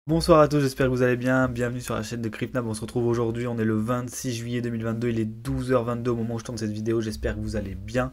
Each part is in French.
Bonsoir à tous, j'espère que vous allez bien. Bienvenue sur la chaîne de CryptNab. On se retrouve aujourd'hui, on est le 26 juillet 2022, il est 12h22 au moment où je tourne cette vidéo. J'espère que vous allez bien.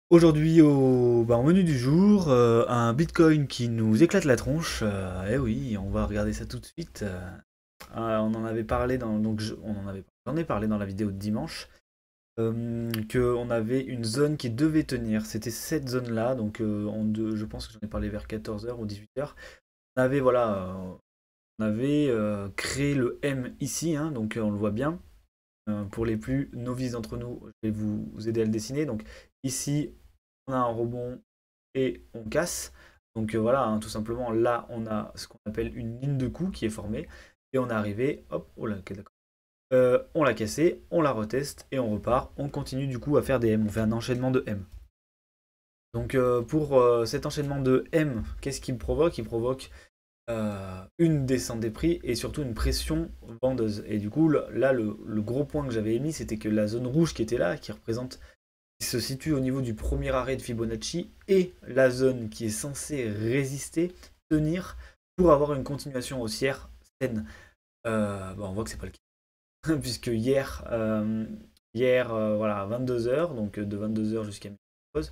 Aujourd'hui, au menu du jour, un Bitcoin qui nous éclate la tronche. Eh oui, on va regarder ça tout de suite. On en avait parlé j'en ai parlé dans la vidéo de dimanche. Qu'on avait une zone qui devait tenir. C'était cette zone-là, donc je pense que j'en ai parlé vers 14h ou 18h. On avait, voilà, on avait créé le M ici, hein, donc on le voit bien. Pour les plus novices d'entre nous, je vais vous aider à le dessiner. Donc ici, on a un rebond et on casse. Donc voilà, hein, tout simplement, là, on a ce qu'on appelle une ligne de coup qui est formée. Et on est arrivé, hop, oh là, ok, d'accord. On l'a cassé, on la reteste et on repart. On continue du coup à faire des M. On fait un enchaînement de M. Donc pour cet enchaînement de M, qu'est-ce qu'il provoque? Il provoque une descente des prix et surtout une pression vendeuse. Et du coup, là, le gros point que j'avais émis, c'était que la zone rouge qui était là, qui se situe au niveau du premier arrêt de Fibonacci, et la zone qui est censée résister, tenir, pour avoir une continuation haussière saine. On voit que c'est pas le cas, puisque voilà, à 22h, donc de 22h jusqu'à pause,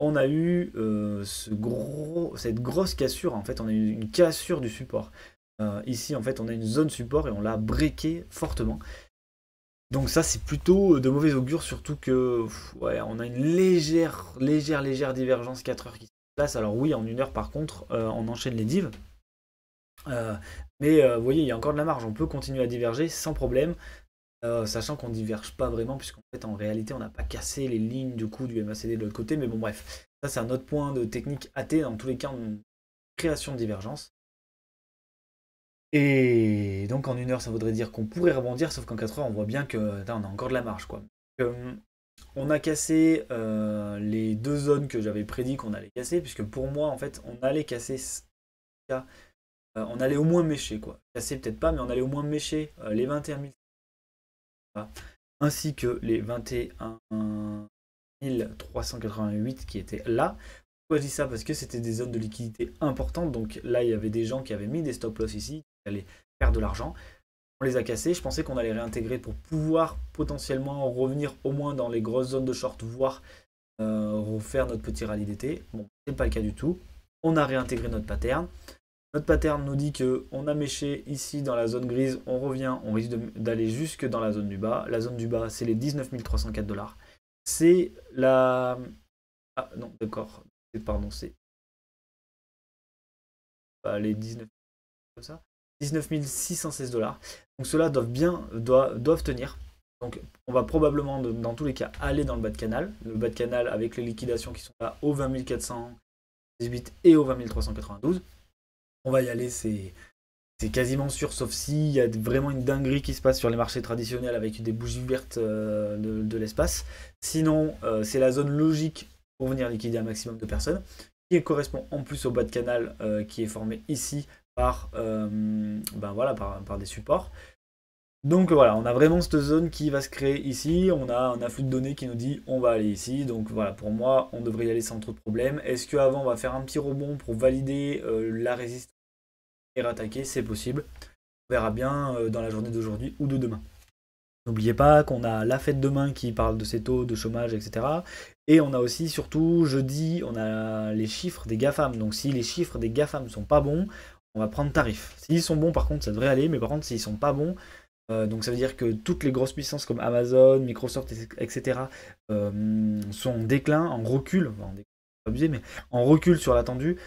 on a eu cette grosse cassure. En fait, on a eu une cassure du support. Ici, en fait, on a une zone support et on l'a breaké fortement. Donc ça, c'est plutôt de mauvais augure, surtout que ouais, on a une légère divergence 4 heures qui se passe. Alors oui, en 1 heure, par contre, on enchaîne les divs. Mais vous voyez, il y a encore de la marge. On peut continuer à diverger sans problème. Sachant qu'on diverge pas vraiment, puisqu'en fait, en réalité, on n'a pas cassé les lignes du coup du MACD de l'autre côté. Mais bon, bref, ça, c'est un autre point de technique AT. Dans tous les cas, on création de divergence. Et donc, en 1 heure, ça voudrait dire qu'on pourrait rebondir, sauf qu'en 4 heures, on voit bien que là, on a encore de la marge, quoi. On a cassé les deux zones que j'avais prédit qu'on allait casser, puisque pour moi, en fait, on allait casser on allait au moins mécher, quoi. Casser peut-être pas, mais on allait au moins mécher les 21 000 ainsi que les 21 388 qui étaient là. Pourquoi je dis ça? Parce que c'était des zones de liquidité importantes. Donc là, il y avait des gens qui avaient mis des stop loss ici, qui allaient perdre de l'argent. On les a cassés. Je pensais qu'on allait réintégrer pour pouvoir potentiellement revenir au moins dans les grosses zones de short, voire refaire notre petit rallye d'été. Bon, c'est pas le cas du tout. On a réintégré notre pattern. Notre pattern nous dit qu'on a méché ici dans la zone grise, on revient, on risque d'aller jusque dans la zone du bas. La zone du bas, c'est les 19 304 $. C'est la... Ah non, d'accord. Pardon, c'est les 19 comme ça. 19 616 $. Donc ceux-là doivent tenir. Donc on va probablement, dans tous les cas, aller dans le bas de canal. Le bas de canal avec les liquidations qui sont là au 20 418 et au 20 392. On va y aller, c'est quasiment sûr, sauf s'il y a vraiment une dinguerie qui se passe sur les marchés traditionnels avec des bougies vertes de l'espace. Sinon, c'est la zone logique pour venir liquider un maximum de personnes, qui correspond en plus au bas de canal qui est formé ici par des supports. Donc voilà, on a vraiment cette zone qui va se créer ici, on a un afflux de données qui nous dit on va aller ici, donc voilà, pour moi, on devrait y aller sans trop de problèmes. Est-ce qu'avant, on va faire un petit rebond pour valider la résistance et rattaquer? C'est possible. On verra bien dans la journée d'aujourd'hui ou de demain. N'oubliez pas qu'on a la fête demain qui parle de ces taux de chômage, etc. Et on a aussi, surtout, jeudi, on a les chiffres des GAFAM. Donc si les chiffres des GAFAM ne sont pas bons, on va prendre tarif. S'ils sont bons, par contre, ça devrait aller. Mais par contre, s'ils sont pas bons, donc ça veut dire que toutes les grosses puissances comme Amazon, Microsoft, etc. Sont en déclin, en recul. Enfin, pas abusé, mais en recul sur l'attendu.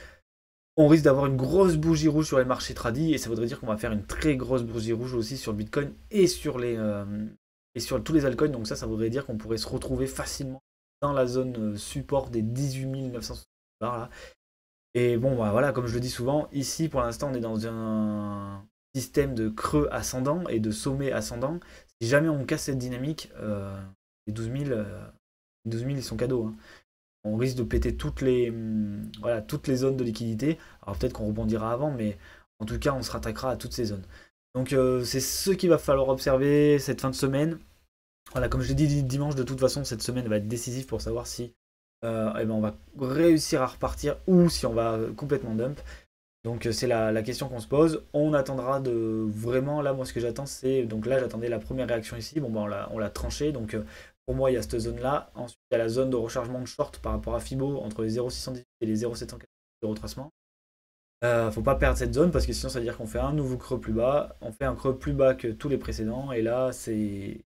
On risque d'avoir une grosse bougie rouge sur les marchés tradis et ça voudrait dire qu'on va faire une très grosse bougie rouge aussi sur le Bitcoin et sur tous les altcoins. Donc ça voudrait dire qu'on pourrait se retrouver facilement dans la zone support des 18 960 $. Là. Et bon, bah, voilà, comme je le dis souvent, ici pour l'instant on est dans un système de creux ascendant et de sommet ascendant. Si jamais on casse cette dynamique, les 12 000 ils sont cadeaux. Hein. On risque de péter toutes les zones de liquidité. Alors peut-être qu'on rebondira avant, mais en tout cas, on se rattaquera à toutes ces zones. Donc c'est ce qu'il va falloir observer cette fin de semaine. Voilà, comme je l'ai dit dimanche, de toute façon, cette semaine va être décisive pour savoir si on va réussir à repartir ou si on va complètement dump. Donc c'est la question qu'on se pose. On attendra de vraiment, là moi ce que j'attends c'est, donc là j'attendais la première réaction ici, bon bah on l'a tranché, donc pour moi il y a cette zone là, ensuite il y a la zone de rechargement de short par rapport à Fibo entre les 0,618 et les 0,740 de retracement. Faut pas perdre cette zone parce que sinon ça veut dire qu'on fait un nouveau creux plus bas, on fait un creux plus bas que tous les précédents et là c'est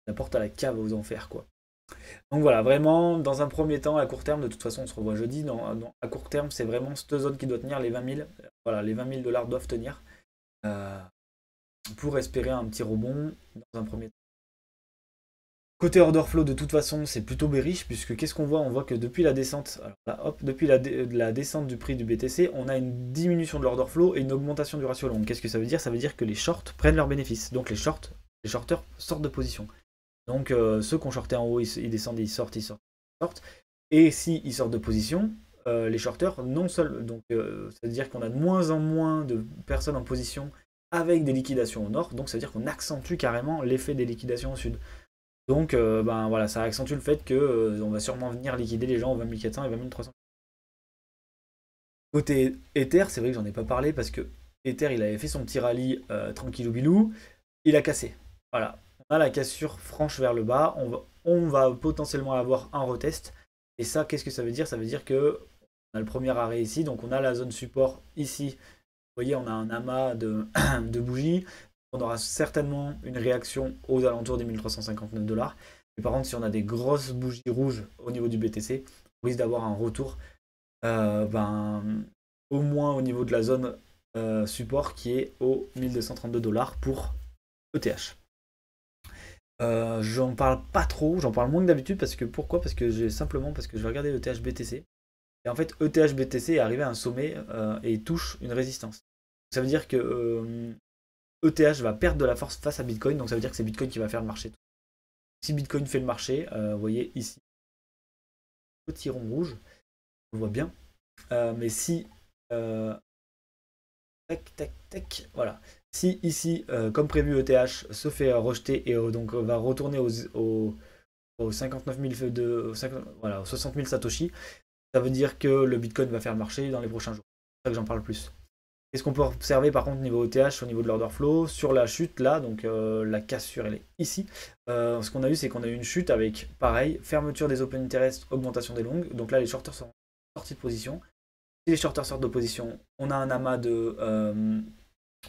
la porte à la cave aux enfers quoi. Donc voilà, vraiment, dans un premier temps, à court terme, de toute façon, on se revoit jeudi. À court terme, c'est vraiment cette zone qui doit tenir les 20 000. Voilà, les 20 000 dollars doivent tenir euh, pour espérer un petit rebond dans un premier temps. Côté order flow, de toute façon, c'est plutôt bearish, puisque qu'est-ce qu'on voit? On voit que depuis la descente, alors là, hop, depuis la descente du prix du BTC, on a une diminution de l'order flow et une augmentation du ratio long. Qu'est-ce que ça veut dire? Ça veut dire que les shorts prennent leurs bénéfices. Donc les shorters sortent de position. Donc ceux qui ont shorté en haut, ils descendent, ils sortent, ils sortent, ils sortent. Et s'ils sortent de position, les shorters, non seulement. Donc ça veut dire qu'on a de moins en moins de personnes en position avec des liquidations au nord. Donc ça veut dire qu'on accentue carrément l'effet des liquidations au sud. Donc ben voilà, ça accentue le fait que on va sûrement venir liquider les gens aux 20 400 et 20 300. Côté Ether, c'est vrai que j'en ai pas parlé parce que Ether il avait fait son petit rallye tranquillou bilou, il a cassé. Voilà, on a la cassure franche vers le bas, on va potentiellement avoir un retest. Et ça, qu'est-ce que ça veut dire? Ça veut dire que on a le premier arrêt ici, donc on a la zone support ici. Vous voyez, on a un amas de, de bougies. On aura certainement une réaction aux alentours des 1359 dollars. Mais par contre, si on a des grosses bougies rouges au niveau du BTC, on risque d'avoir un retour ben, au moins au niveau de la zone support qui est aux 1232 dollars pour ETH. J'en parle pas trop, j'en parle moins que d'habitude parce que pourquoi? Parce que parce que je vais regarder ETH BTC et en fait ETH BTC est arrivé à un sommet et il touche une résistance. Ça veut dire que ETH va perdre de la force face à Bitcoin, donc ça veut dire que c'est Bitcoin qui va faire le marché. Si Bitcoin fait le marché, vous voyez ici, petit rond rouge, on voit bien. Mais si tac, tac, tac, voilà. Si ici, comme prévu, ETH se fait rejeter et donc va retourner aux 59 000 voilà, aux 60 000 Satoshi, ça veut dire que le Bitcoin va faire le marché dans les prochains jours. C'est ça que j'en parle plus. Qu'est-ce qu'on peut observer par contre niveau ETH, au niveau de l'order flow, sur la chute là, donc la cassure elle est ici. Ce qu'on a eu, c'est qu'on a eu une chute avec, pareil, fermeture des open interest, augmentation des longues. Donc là, les shorters sont sortis de position. Si les shorters sortent de position, on a un amas de...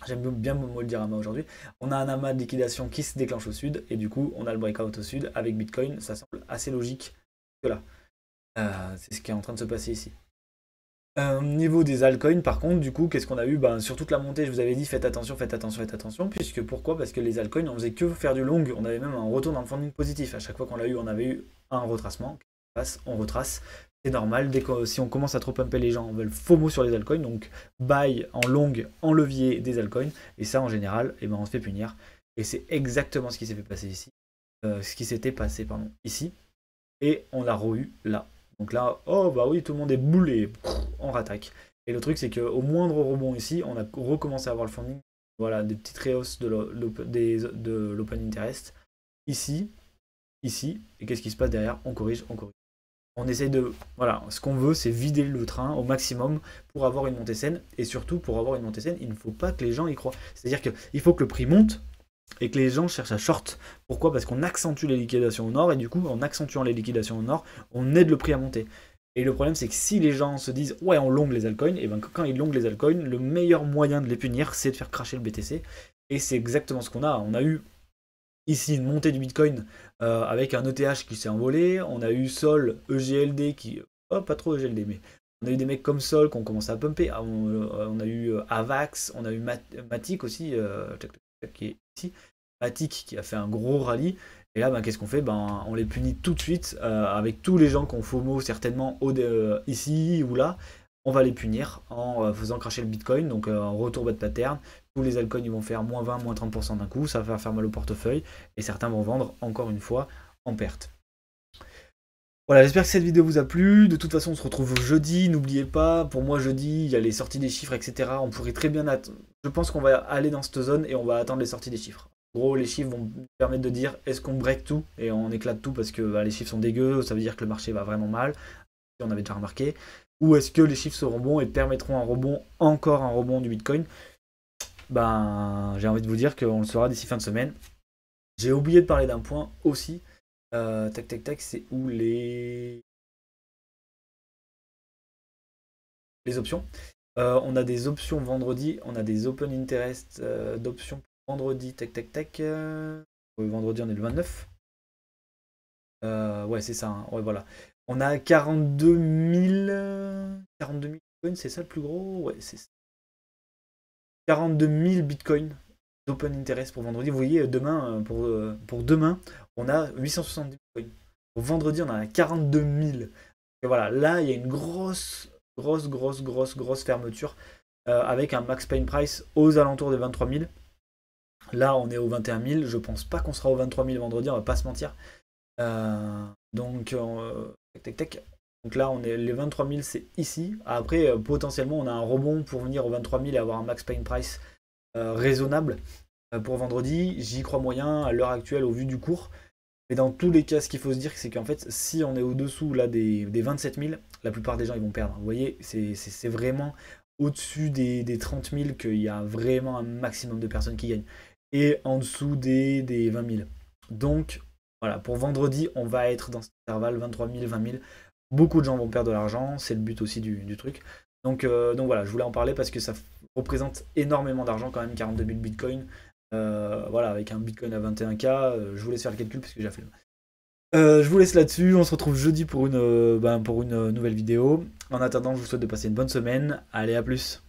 j'aime bien me le dire amas aujourd'hui. On a un amas de liquidation qui se déclenche au sud, et du coup, on a le breakout au sud avec Bitcoin. Ça semble assez logique que là. C'est ce qui est en train de se passer ici. Niveau des altcoins, par contre, du coup, qu'est-ce qu'on a eu? Ben, sur toute la montée, je vous avais dit faites attention, faites attention, faites attention. Puisque pourquoi? Parce que les altcoins, on faisait que faire du long. On avait même un retour dans le funding positif. À chaque fois qu'on l'a eu, on avait eu un retracement. On retrace. C'est normal. Si on commence à trop pumper les gens, on veut le FOMO sur les altcoins. Donc, buy en long, en levier des altcoins. Et ça, en général, eh ben, on se fait punir. Et c'est exactement ce qui s'est fait passer ici. Ce qui s'était passé, pardon, ici. Et on l'a re-eu là. Donc là, oh bah oui, tout le monde est boulé, on rattaque. Et le truc, c'est qu'au moindre rebond ici, on a recommencé à avoir le funding. Voilà, des petites rehausses de l'open interest. Ici, ici, et qu'est-ce qui se passe derrière? On corrige, on corrige. On essaye de... Voilà, ce qu'on veut, c'est vider le train au maximum pour avoir une montée saine. Et surtout, pour avoir une montée saine, il ne faut pas que les gens y croient. C'est-à-dire qu'il faut que le prix monte et que les gens cherchent à short. Pourquoi? Parce qu'on accentue les liquidations au nord, et du coup, en accentuant les liquidations au nord, on aide le prix à monter. Et le problème, c'est que si les gens se disent ouais, on longue les altcoins, et bien quand ils longuent les altcoins, le meilleur moyen de les punir, c'est de faire cracher le BTC. Et c'est exactement ce qu'on a. On a eu ici une montée du Bitcoin avec un ETH qui s'est envolé. On a eu Sol, EGLD qui. Oh, pas trop EGLD, mais on a eu des mecs comme Sol qui ont commencé à pumper. On a eu Avax, on a eu Matic aussi, qui est ici. Matic qui a fait un gros rallye. Et là, ben, qu'est-ce qu'on fait? Ben, on les punit tout de suite avec tous les gens qui ont FOMO certainement ici ou là. On va les punir en faisant cracher le Bitcoin, donc en retour bas de pattern. Tous les altcoins ils vont faire moins 20, moins 30% d'un coup, ça va faire mal au portefeuille. Et certains vont vendre encore une fois en perte. Voilà, j'espère que cette vidéo vous a plu. De toute façon, on se retrouve jeudi. N'oubliez pas, pour moi, jeudi, il y a les sorties des chiffres, etc. On pourrait très bien attendre. Je pense qu'on va aller dans cette zone et on va attendre les sorties des chiffres. En gros, les chiffres vont nous permettre de dire est-ce qu'on break tout et on éclate tout parce que bah, les chiffres sont dégueux, ça veut dire que le marché va vraiment mal. On avait déjà remarqué. ou est-ce que les chiffres seront bons et permettront encore un rebond du Bitcoin? Ben, j'ai envie de vous dire qu'on le saura d'ici fin de semaine. J'ai oublié de parler d'un point aussi. Tac, tac, tac, c'est où les options? On a des options vendredi, on a des open interest d'options vendredi, tac, tac, tac. Vendredi, on est le 29. Ouais, c'est ça, hein. Ouais, voilà. On a 42 000 bitcoins, c'est ça le plus gros? Ouais, c'est ça. 42 000 bitcoins d'open interest pour vendredi. Vous voyez, demain, pour demain, on a 870 bitcoins. Pour vendredi, on en a 42 000. Et voilà, là, il y a une grosse fermeture avec un max pain price aux alentours des 23 000. Là, on est au 21 000. Je pense pas qu'on sera au 23 000 vendredi, on va pas se mentir. Donc, tac, tac, tac. Donc là, on est les 23 000, c'est ici. Après, potentiellement, on a un rebond pour venir aux 23 000 et avoir un max pain price raisonnable pour vendredi. J'y crois moyen à l'heure actuelle au vu du cours. Mais dans tous les cas, ce qu'il faut se dire, c'est qu'en fait, si on est au-dessous là, des 27 000, la plupart des gens ils vont perdre. Vous voyez, c'est vraiment au-dessus des 30 000 qu'il y a vraiment un maximum de personnes qui gagnent. Et en dessous des 20 000. Donc, voilà, pour vendredi, on va être dans cet intervalle 23 000, 20 000. Beaucoup de gens vont perdre de l'argent, c'est le but aussi du truc. Donc voilà, je voulais en parler parce que ça représente énormément d'argent quand même, 42 000 bitcoins. Voilà, avec un bitcoin à 21K, je vous laisse faire le calcul parce que j'ai fait je vous laisse là-dessus, on se retrouve jeudi pour une nouvelle vidéo. En attendant, je vous souhaite de passer une bonne semaine. Allez, à plus.